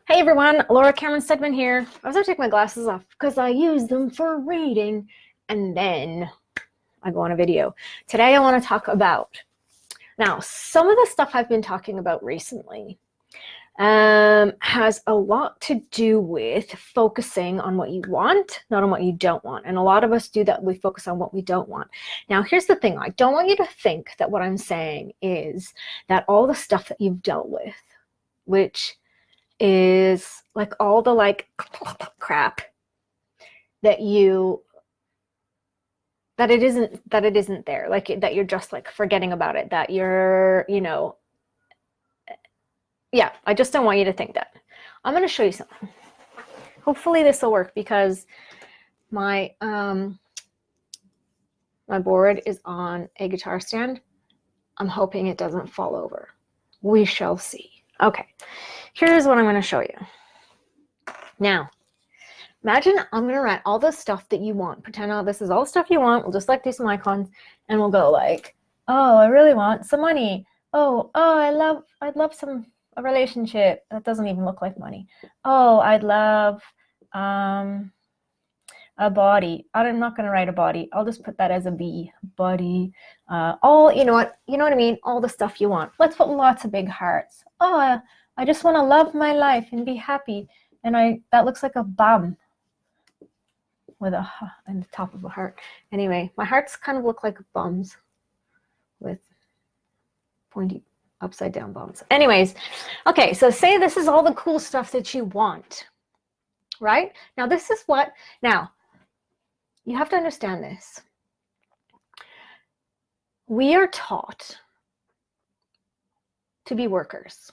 Hey everyone, Laura Cameron-Stedman here. I was going to take my glasses off because I use them for reading and then I go on a video. Today I want to talk about, now some of the stuff I've been talking about recently has a lot to do with focusing on what you want, not on what you don't want. And a lot of us do that. We focus on what we don't want. Now, here's the thing. I don't want you to think that what I'm saying is that all the stuff that you've dealt with, which is like all the crap that it isn't there, like that you're just like forgetting about it, that you're, yeah, I just don't want you to think that. I'm going to show you something. Hopefully this will work because my my board is on a guitar stand. I'm hoping it doesn't fall over. We shall see. Okay, here's what I'm going to show you. Now, imagine I'm going to write all the stuff that you want. Pretend this is all the stuff you want. We'll just like do some icons and we'll go like, oh, I really want some money. Oh, I'd love a relationship. That doesn't even look like money. Oh, I'd love a body. I'm not going to write a body. I'll just put that as a B, body. You know what I mean? All the stuff you want. Let's put lots of big hearts. Oh, I just want to love my life and be happy. And that looks like a bum with a on the top of a heart. Anyway, my hearts kind of look like bums with pointy upside down bums. Anyways, okay, so say this is all the cool stuff that you want, right? Now this is what, now you have to understand this. We are taught to be workers.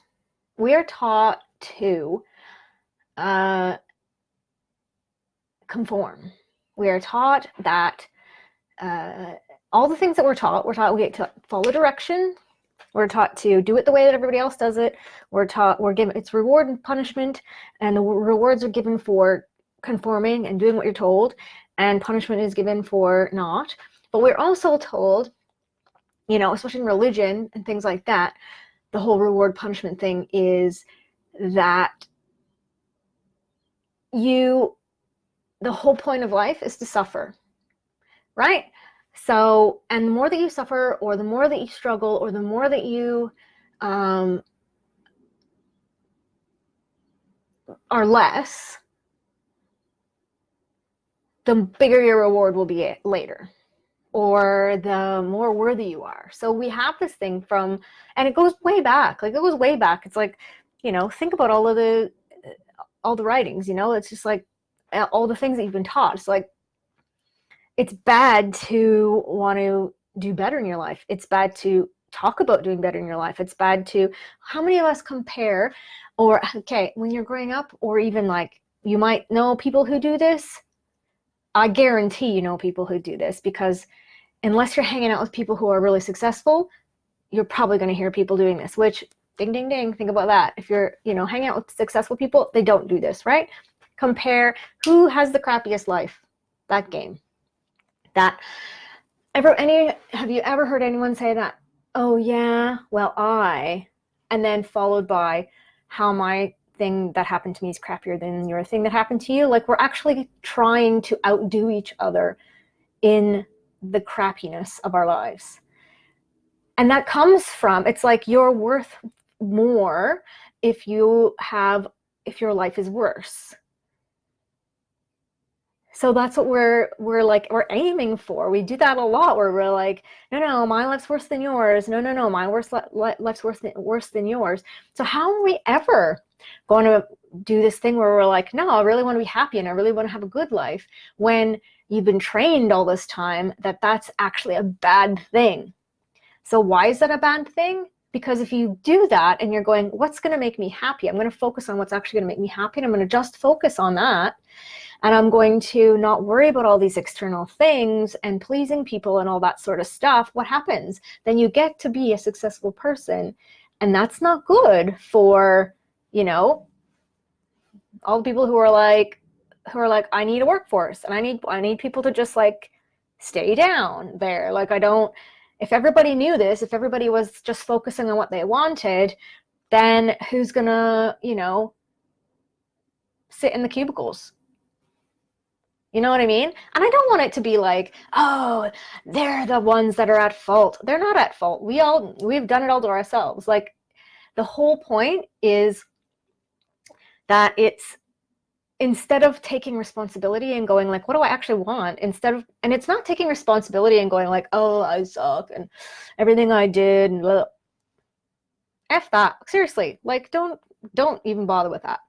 We are taught to conform. We are taught that all the things that we're taught we get to follow direction. We're taught to do it the way that everybody else does it. We're given, it's reward and punishment, and the rewards are given for conforming and doing what you're told, and punishment is given for not. But we're also told, especially in religion and things like that, the whole reward punishment thing is that the whole point of life is to suffer, right? So, and the more that you suffer, or the more that you struggle, or the more that you are less, the bigger your reward will be later, or the more worthy you are. So we have this thing from, and it goes way back. It's like, think about all the writings, it's just like all the things that you've been taught. It's like, it's bad to want to do better in your life. It's bad to talk about doing better in your life. It's bad to, how many of us compare, or, okay, when you're growing up, or even like, you might know people who do this. I guarantee you know people who do this, because unless you're hanging out with people who are really successful, you're probably going to hear people doing this, which, ding, ding, ding, think about that. If you're, hanging out with successful people, they don't do this, right? Compare who has the crappiest life, that game. Have you ever heard anyone say that? Oh yeah, well and then followed by how my thing that happened to me is crappier than your thing that happened to you. Like, we're actually trying to outdo each other in the crappiness of our lives. And that comes from, it's like you're worth more if your life is worse. So that's what we're aiming for. We do that a lot, where we're like, no, my life's worse than yours. No, my life's worse than yours. So how are we ever going to do this thing where we're like, no, I really want to be happy and I really want to have a good life, when you've been trained all this time that that's actually a bad thing? So why is that a bad thing? Because if you do that and you're going, what's going to make me happy? I'm going to focus on what's actually going to make me happy, and I'm going to just focus on that. And I'm going to not worry about all these external things and pleasing people and all that sort of stuff. What happens? Then you get to be a successful person. And that's not good for, all the people who are like, I need a workforce, and I need people to just like stay down there. Like, if everybody knew this, if everybody was just focusing on what they wanted, then who's gonna, sit in the cubicles. You know what I mean? And I don't want it to be like, oh, they're the ones that are at fault. They're not at fault. We've done it all to ourselves. Like, the whole point is that it's, instead of taking responsibility and going like, what do I actually want? And it's not taking responsibility and going like, oh, I suck and everything I did and blah. F that. Seriously, like, don't even bother with that.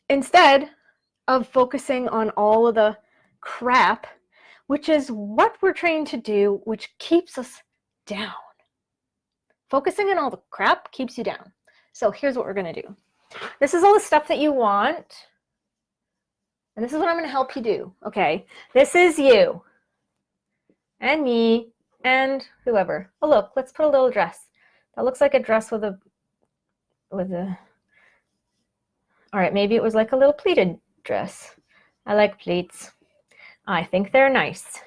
Instead of focusing on all of the crap, which is what we're trained to do, which keeps us down. Focusing on all the crap keeps you down. So here's what we're going to do. This is all the stuff that you want. And this is what I'm going to help you do. Okay. This is you and me and whoever. Oh, look, let's put a little dress. That looks like a dress with a, all right, maybe it was like a little pleated dress. I like pleats. I think they're nice.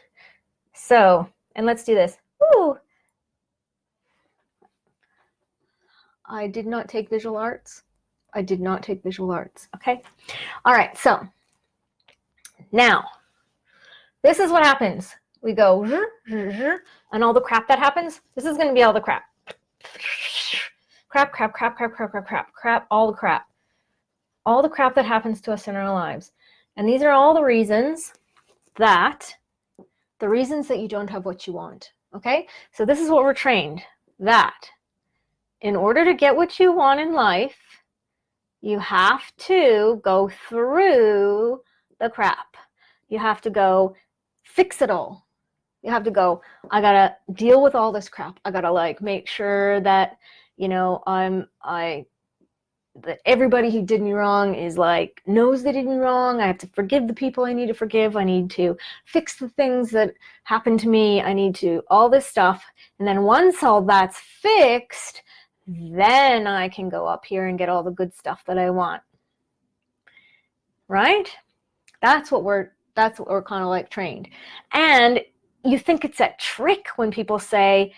So, and let's do this. Ooh. I did not take visual arts. Okay. All right. So now this is what happens. We go and all the crap that happens. This is going to be all the crap. Crap, all the crap. All the crap that happens to us in our lives. And these are all the reasons that you don't have what you want. Okay? So this is what we're trained. That in order to get what you want in life, you have to go through the crap. You have to go fix it all. You have to go, I gotta deal with all this crap. I gotta like make sure that, you know, that everybody who did me wrong is like, knows they did me wrong. I have to forgive the people I need to forgive. I need to fix the things that happened to me. I need to, all this stuff. And then once all that's fixed, then I can go up here and get all the good stuff that I want. Right? That's what we're kind of like trained. And you think it's a trick when people say,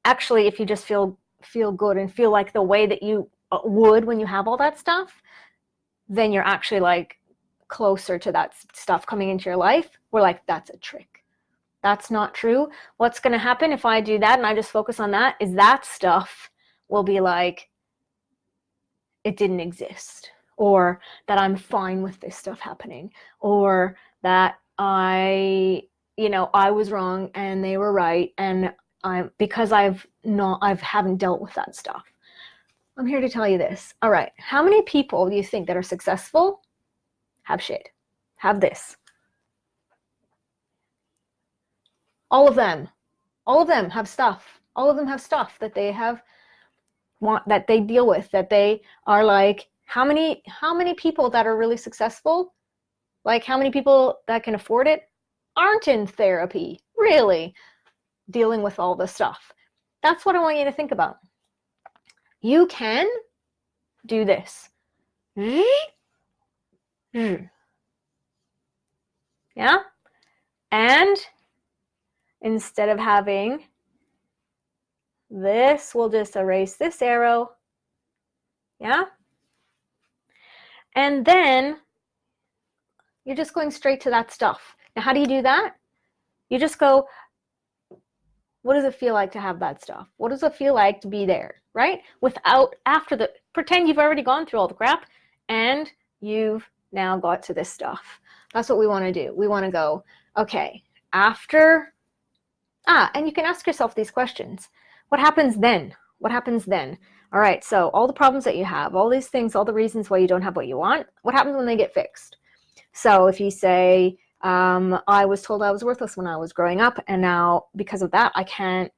actually, if you just feel good and feel like the way that you would when you have all that stuff, then you're actually like closer to that stuff coming into your life. We're like, that's a trick. That's not true. What's going to happen if I do that and I just focus on that is that stuff will be like, it didn't exist, or that I'm fine with this stuff happening, or that I was wrong and they were right, and because I haven't dealt with that stuff. I'm here to tell you this. All right, how many people do you think that are successful have shit? Have this? All of them have stuff. All of them have stuff that they that they deal with, that they are like, how many people that are really successful, like how many people that can afford it, aren't in therapy, really dealing with all this stuff? That's what I want you to think about. You can do this. Yeah? And instead of having this, we'll just erase this arrow. Yeah? And then you're just going straight to that stuff. Now, how do you do that? You just go, what does it feel like to have that stuff? What does it feel like to be there, right? Pretend you've already gone through all the crap and you've now got to this stuff. That's what we want to do. We want to go, okay, after, and you can ask yourself these questions. What happens then? What happens then? All right, so all the problems that you have, all these things, all the reasons why you don't have what you want, what happens when they get fixed? So if you say, I was told I was worthless when I was growing up, and now because of that, I can't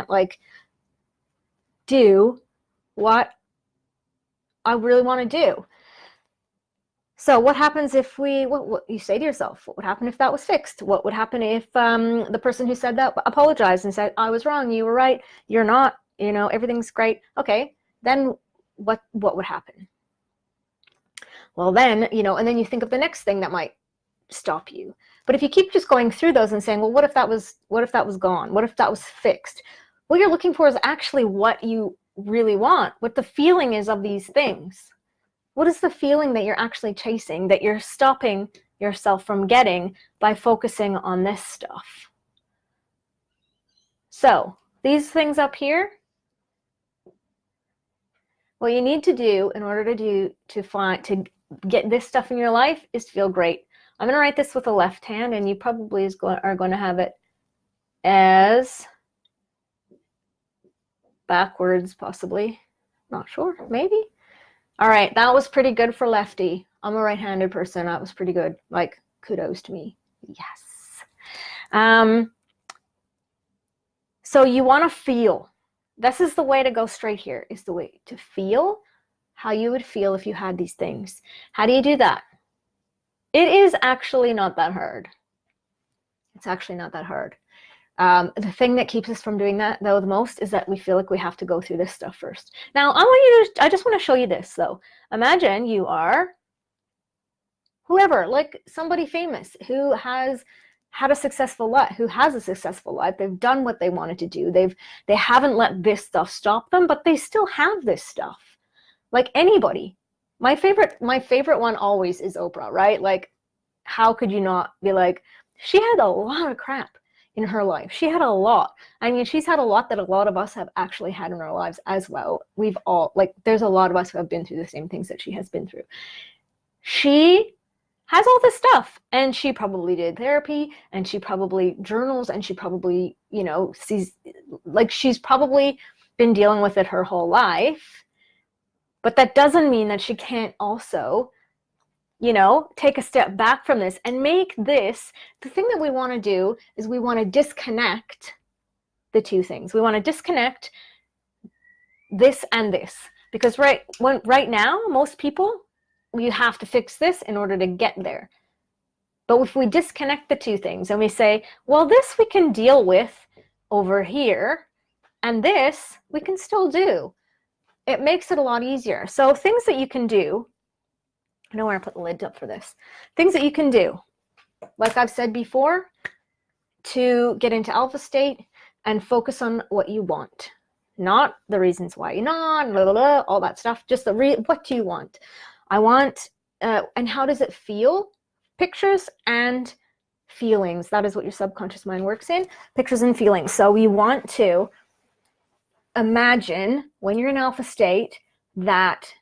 like do what I really want to do. So what happens if what you say to yourself, what would happen if that was fixed? What would happen if the person who said that apologized and said, I was wrong, you were right, you're not, everything's great. Okay, then what would happen? Well, then, and then you think of the next thing that might stop you. But if you keep just going through those and saying, well, what if that was gone? What if that was fixed? What you're looking for is actually what you really want, what the feeling is of these things. What is the feeling that you're actually chasing, that you're stopping yourself from getting by focusing on this stuff? So these things up here, what you need to do in order to get this stuff in your life is feel great. I'm going to write this with the left hand, and you probably are going to have it as backwards, possibly. Not sure, maybe. All right, that was pretty good for lefty. I'm a right-handed person. That was pretty good. Like, kudos to me. Yes. So you want to feel. This is the way to go straight here, is the way to feel how you would feel if you had these things. How do you do that? It is actually not that hard. It's actually not that hard. The thing that keeps us from doing that, though, the most is that we feel like we have to go through this stuff first. Now, I just want to show you this, though. Imagine you are whoever, like somebody famous who has had a successful life, who has a successful life. They've done what they wanted to do. They haven't let this stuff stop them, but they still have this stuff. Like anybody. My favorite one always is Oprah, right? Like, how could you not be like, she had a lot of crap in her life. She had a lot. I mean, she's had a lot that a lot of us have actually had in our lives as well. We've all, like, there's a lot of us who have been through the same things that she has been through. She has all this stuff, and she probably did therapy, and she probably journals, and she probably, you know, sees, like, she's probably been dealing with it her whole life. But that doesn't mean that she can't also, you know, take a step back from this and make this, the thing that we want to do is we want to disconnect the two things. We want to disconnect this and this, because right now, most people, you have to fix this in order to get there. But if we disconnect the two things and we say, well, this we can deal with over here, and this we can still do, it makes it a lot easier. So things that you can do, I know where I put the lid up for this. Things that you can do, like I've said before, to get into alpha state and focus on what you want. Not the reasons why you're not, blah, blah, blah, all that stuff. Just what do you want? I want, and how does it feel? Pictures and feelings. That is what your subconscious mind works in. Pictures and feelings. So we want to imagine when you're in alpha state that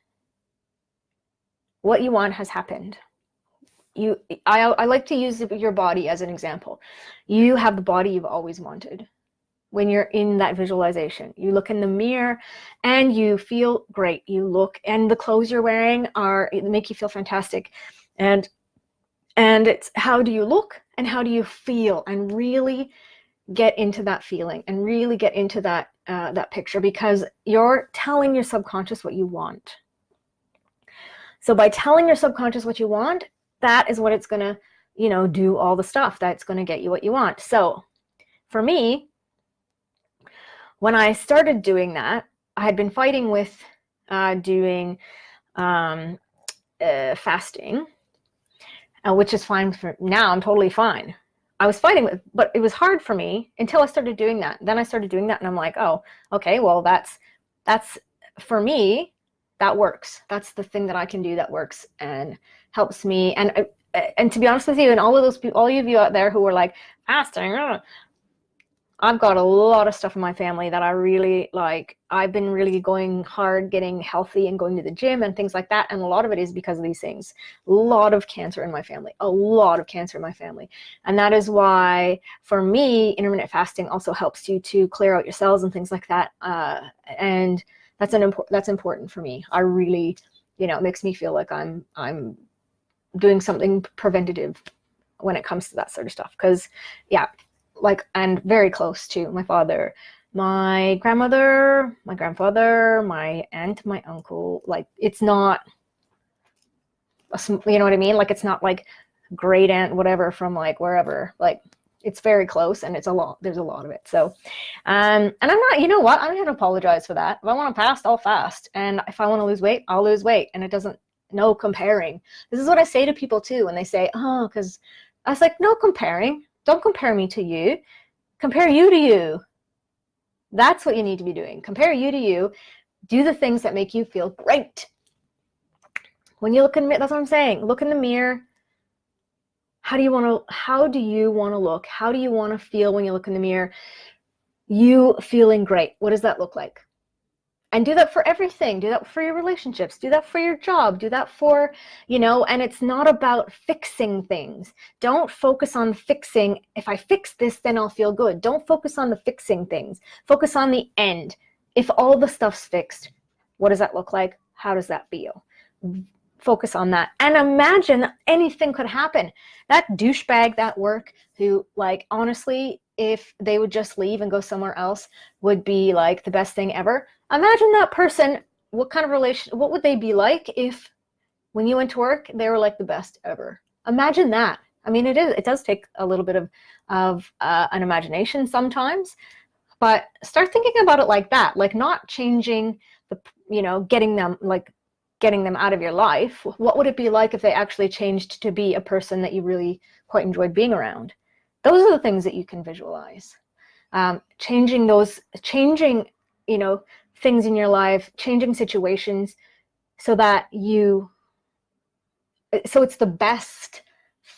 what you want has happened. I like to use your body as an example. You have the body you've always wanted. When you're in that visualization, you look in the mirror and you feel great. You look, and the clothes you're wearing make you feel fantastic. And it's how do you look and how do you feel, and really get into that feeling and really get into that picture, because you're telling your subconscious what you want. So by telling your subconscious what you want, that is what it's going to, you know, do all the stuff that's going to get you what you want. So for me, when I started doing that, I had been fighting with doing fasting, which is fine for now. I'm totally fine. I was fighting with, but it was hard for me until I started doing that. Then I started doing that, and I'm like, oh, okay, well, that's for me. That works. That's the thing that I can do that works and helps me. And to be honest with you, and all of those people, all of you out there who are like fasting, I've got a lot of stuff in my family that I really like. I've been really going hard, getting healthy and going to the gym and things like that. And a lot of it is because of these things. A lot of cancer in my family, a lot of cancer in my family. And that is why, for me, intermittent fasting also helps you to clear out your cells and things like that. And that's important for me. I really, you know, it makes me feel like I'm doing something preventative when it comes to that sort of stuff. Because, yeah, like, and very close to my father, my grandmother, my grandfather, my aunt, my uncle. Like, it's not, you know what I mean? Like, it's not like great aunt, whatever, from like wherever. Like, it's very close, and it's a lot. There's a lot of it. So, and I'm not, you know what? I'm not going to apologize for that. If I want to fast, I'll fast. And if I want to lose weight, I'll lose weight. And it doesn't, no comparing. This is what I say to people too when they say, oh, because I was like, no comparing. Don't compare me to you. Compare you to you. That's what you need to be doing. Compare you to you. Do the things that make you feel great. When you look in the mirror, that's what I'm saying. Look in the mirror. How do you want to look? How do you want to feel when you look in the mirror? You feeling great. What does that look like? And do that for everything. Do that for your relationships. Do that for your job. Do that for, and it's not about fixing things. Don't focus on fixing. If I fix this, then I'll feel good. Don't focus on the fixing things. Focus on the end. If all the stuff's fixed, what does that look like? How does that feel? Focus on that. And imagine that anything could happen. That douchebag at work who, like, honestly, if they would just leave and go somewhere else, would be like the best thing ever. Imagine that person, what kind of relation, what would they be like if when you went to work, they were like the best ever? Imagine that. I mean, it does take a little bit of an imagination sometimes, but start thinking about it like that, like not changing getting them out of your life. What would it be like if they actually changed to be a person that you really quite enjoyed being around? Those are the things that you can visualize. Changing things in your life, changing situations so it's the best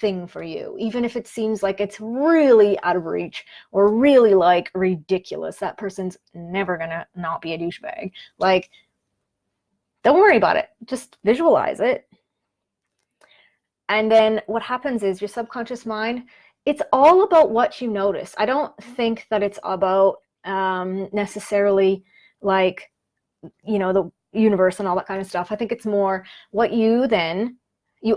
thing for you, even if it seems like it's really out of reach or really like ridiculous. That person's never gonna not be a douchebag. Like, don't worry about it. Just visualize it. And then what happens is your subconscious mind, it's all about what you notice. I don't think that it's about necessarily like, the universe and all that kind of stuff. I think it's more what you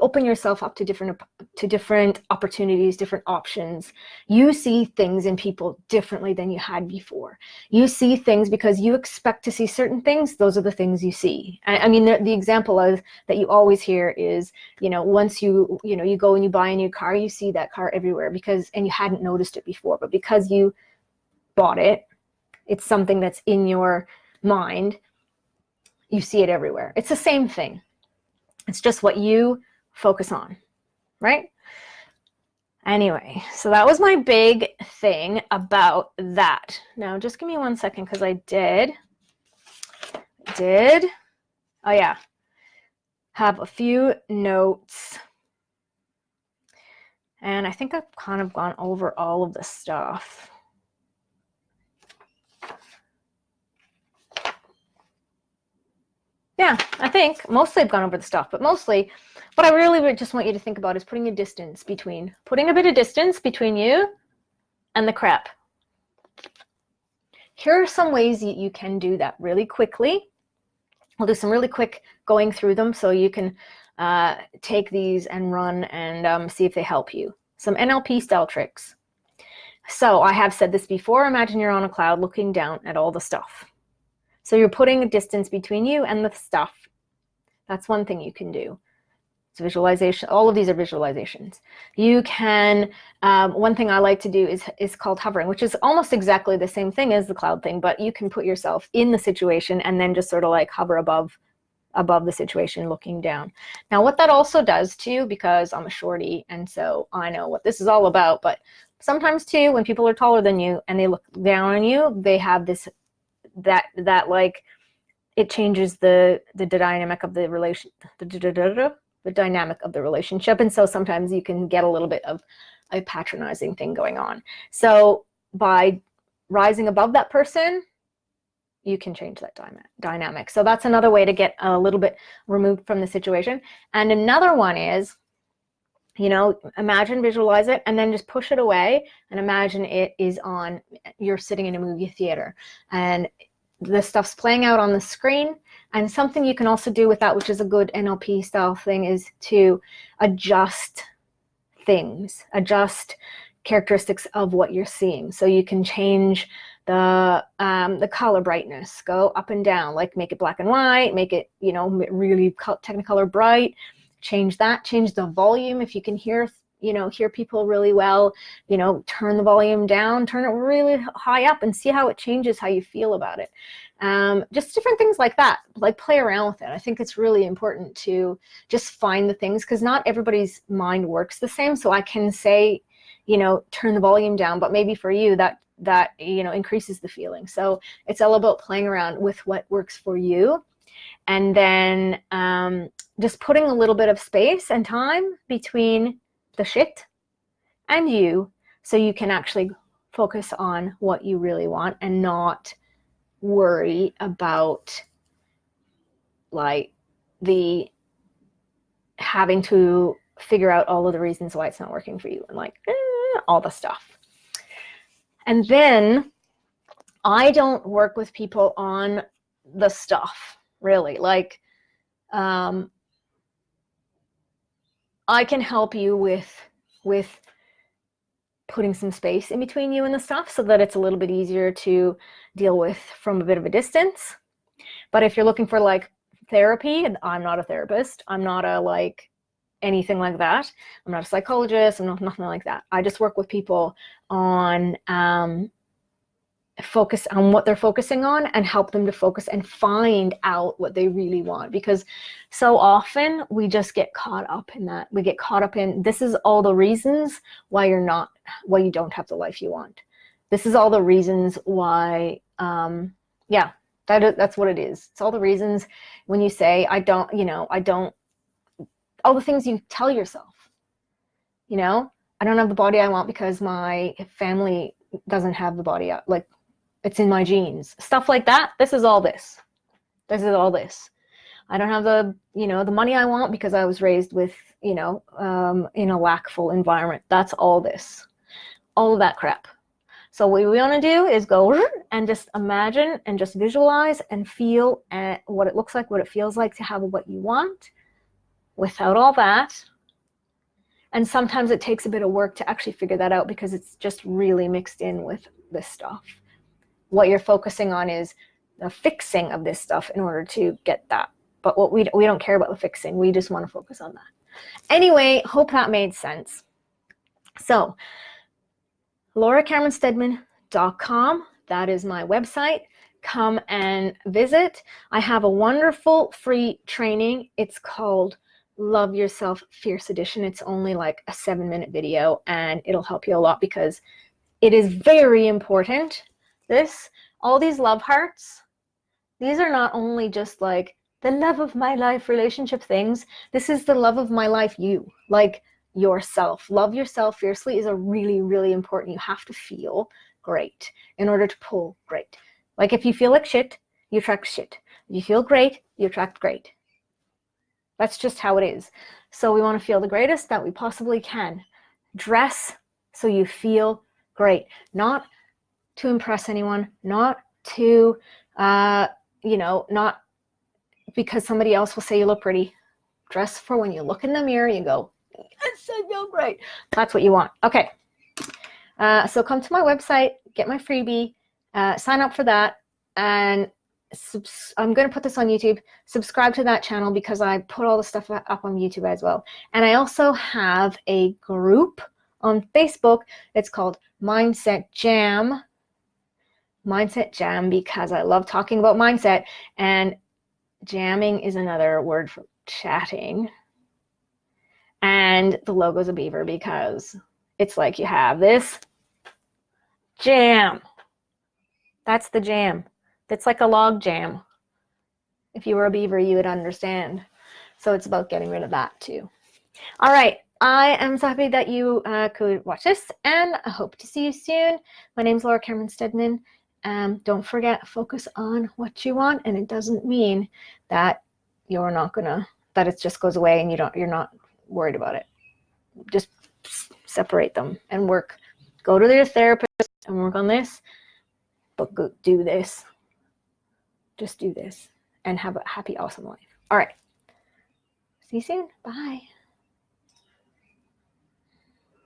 open yourself up to different opportunities, different options. You see things in people differently than you had before. You see things because you expect to see certain things. Those are the things you see. I mean, the example that you always hear is, once you go and you buy a new car, you see that car everywhere and you hadn't noticed it before, but because you bought it, it's something that's in your mind. You see it everywhere. It's the same thing. It's just what you focus on, right? Anyway, so that was my big thing about that. Now, just give me 1 second because I did, oh yeah, have a few notes. And I think I've kind of gone over all of the stuff. Yeah, I think mostly I've gone over the stuff, but mostly what I really would just want you to think about is putting a bit of distance between you and the crap. Here are some ways you can do that really quickly. I'll do some really quick going through them so you can take these and run and see if they help you. Some NLP style tricks. So I have said this before, imagine you're on a cloud looking down at all the stuff. So you're putting a distance between you and the stuff. That's one thing you can do. It's visualization. All of these are visualizations. You can, one thing I like to do is called hovering, which is almost exactly the same thing as the cloud thing, but you can put yourself in the situation and then just sort of like hover above the situation looking down. Now what that also does too, because I'm a shorty and so I know what this is all about, but sometimes too when people are taller than you and they look down on you, they have this that like it changes the dynamic of the relation, the dynamic of the relationship, and so sometimes you can get a little bit of a patronizing thing going on. So by rising above that person, you can change that dynamic. So that's another way to get a little bit removed from the situation. And another one is, imagine, visualize it, and then just push it away and imagine it is on, you're sitting in a movie theater and the stuff's playing out on the screen. And something you can also do with that, which is a good NLP style thing, is to adjust things, adjust characteristics of what you're seeing. So you can change the color brightness, go up and down, like make it black and white, make it, really Technicolor bright, change that, change the volume. If you can hear people really well, turn the volume down, turn it really high up and see how it changes how you feel about it. Just different things like that, like play around with it. I think it's really important to just find the things, because not everybody's mind works the same. So I can say, turn the volume down, but maybe for you that increases the feeling. So it's all about playing around with what works for you. And then just putting a little bit of space and time between the shit and you, so you can actually focus on what you really want and not worry about like the having to figure out all of the reasons why it's not working for you and like all the stuff. And then I don't work with people on the stuff, really. Like, I can help you with putting some space in between you and the stuff so that it's a little bit easier to deal with from a bit of a distance. But if you're looking for like therapy, and I'm not a therapist, I'm not a like anything like that. I'm not a psychologist. I'm not nothing like that. I just work with people on focus on what they're focusing on and help them to focus and find out what they really want. Because so often we just get caught up in that. We get caught up in, this is all the reasons why you don't have the life you want. This is all the reasons why, that's what it is. It's all the reasons when you say, I don't, all the things you tell yourself, I don't have the body I want because my family doesn't have the body, like it's in my genes, stuff like that. This is all this. This is all this. I don't have the, the money I want because I was raised with, in a lackful environment. That's all this, all of that crap. So what we want to do is go and just imagine and just visualize and feel what it looks like, what it feels like to have what you want without all that. And sometimes it takes a bit of work to actually figure that out because it's just really mixed in with this stuff. What you're focusing on is the fixing of this stuff in order to get that. But what we don't care about the fixing. We just want to focus on that. Anyway, hope that made sense. So, LauraCameron-Stedman.com. That is my website. Come and visit. I have a wonderful free training. It's called Love Yourself Fierce Edition. It's only like a 7-minute video, and it'll help you a lot because it is very important. All these love hearts, these are not only just like the love of my life relationship things. This is the love of my life you, like yourself. Love yourself fiercely is a really, really important. You have to feel great in order to pull great. Like if you feel like shit, you attract shit. If you feel great, you attract great. That's just how it is. So we want to feel the greatest that we possibly can. Dress so you feel great. Not to impress anyone, not to, not because somebody else will say you look pretty. Dress for when you look in the mirror, you go, yes, I feel great. That's what you want. Okay. So come to my website, get my freebie, sign up for that, and I'm going to put this on YouTube. Subscribe to that channel because I put all the stuff up on YouTube as well. And I also have a group on Facebook. It's called Mindset Jam. Mindset Jam, because I love talking about mindset, and jamming is another word for chatting. And the logo's a beaver because it's like you have this jam. That's the jam. It's like a log jam. If you were a beaver, you would understand. So it's about getting rid of that too. All right. I am so happy that you could watch this, and I hope to see you soon. My name's Laura Cameron-Stedman. Don't forget, focus on what you want, and it doesn't mean that you're not gonna, that it just goes away and you're not worried about it. Just separate them and go to your therapist and work on this, but go do this. Just do this and have a happy, awesome life. All right. See you soon. Bye.